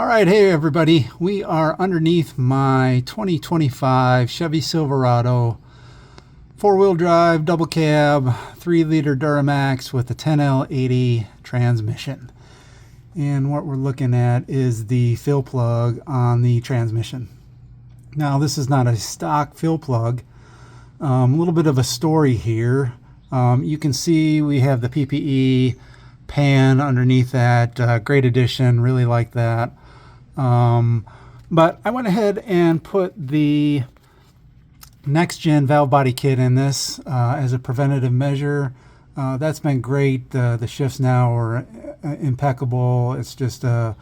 All right, hey everybody. We are underneath my 2025 Chevy Silverado, four-wheel drive, double cab, 3-liter Duramax with a 10L80 transmission. And what we're looking at is the fill plug on the transmission. Now, this is not a stock fill plug. A little bit of a story here. You can see we have the PPE pan underneath that. Great addition, really like that. But I went ahead and put the next gen valve body kit in this as a preventative measure. That's been great. The shifts now are impeccable. It's just a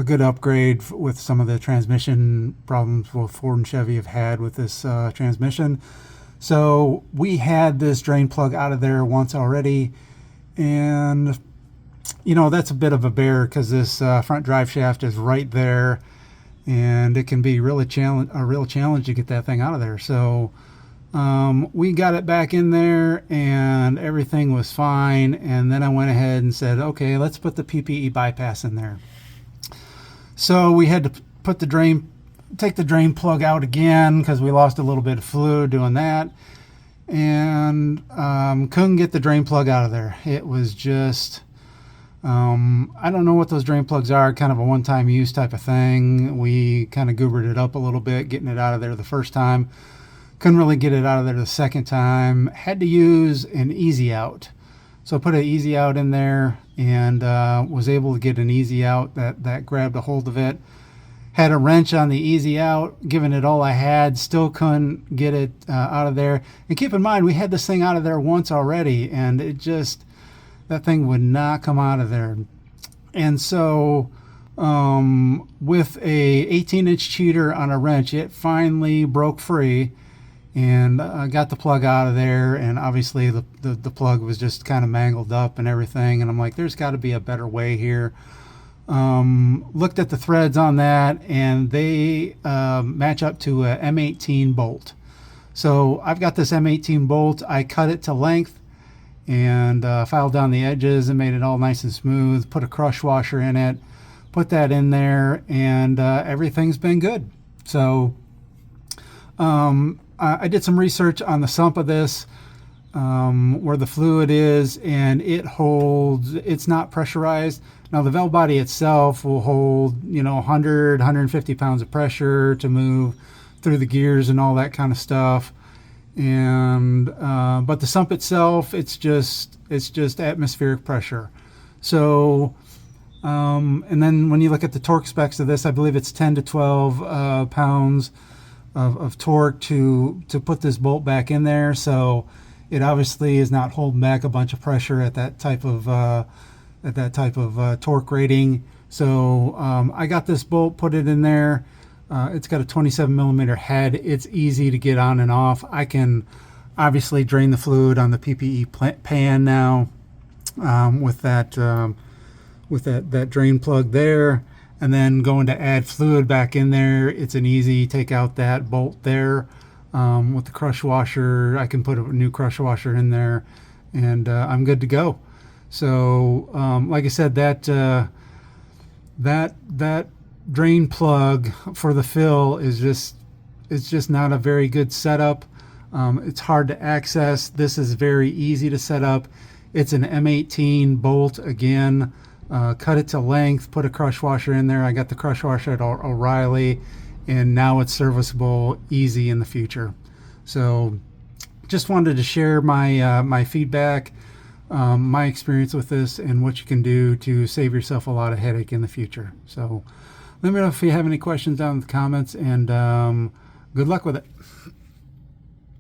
good upgrade with some of the transmission problems both Ford and Chevy have had with this transmission. So we had this drain plug out of there once already, and you know, that's a bit of a bear because this front drive shaft is right there, and it can be a real challenge to get that thing out of there. So we got it back in there and everything was fine. And then I went ahead and said, okay, let's put the PPE bypass in there. So we had to put take the drain plug out again because we lost a little bit of fluid doing that, and couldn't get the drain plug out of there. It was just I don't know what those drain plugs are, kind of a one-time use type of thing. We kind of goobered it up a little bit getting it out of there the first time. Couldn't really get it out of there the second time. Had to use an easy out. So I put an easy out in there and was able to get an easy out that grabbed a hold of it. Had a wrench on the easy out, giving it all I had, still couldn't get it out of there. And keep in mind, we had this thing out of there once already, and that thing would not come out of there. And so with a 18-inch cheater on a wrench, it finally broke free and got the plug out of there. And obviously the plug was just kind of mangled up and everything. And I'm like, there's got to be a better way here. Looked at the threads on that, and they match up to a M18 bolt. So I've got this M18 bolt. I cut it to length and filed down the edges and made it all nice and smooth. Put a crush washer in it, put that in there, and everything's been good. So I did some research on the sump of this, where the fluid is, and it's not pressurized. Now the valve body itself will hold 100, 150 pounds of pressure to move through the gears and all that kind of stuff. And but the sump itself, it's just atmospheric pressure. So and then when you look at the torque specs of this, I believe it's 10 to 12 pounds of torque to put this bolt back in there. So it obviously is not holding back a bunch of pressure at that type of torque rating. So I got this bolt, put it in there. It's got a 27 millimeter head. It's easy to get on and off. I can obviously drain the fluid on the PPE pan now with that drain plug there, and then going to add fluid back in there. It's an easy take out that bolt there with the crush washer. I can put a new crush washer in there, and I'm good to go. So like I said, that drain plug for the fill is just not a very good setup. It's hard to access. This is very easy to set up. It's an M18 bolt again. Cut it to length, put a crush washer in there. I got the crush washer at O'Reilly, and now it's serviceable easy in the future. So just wanted to share my feedback, my experience with this, and what you can do to save yourself a lot of headache in the future. So let me know if you have any questions down in the comments, and good luck with it.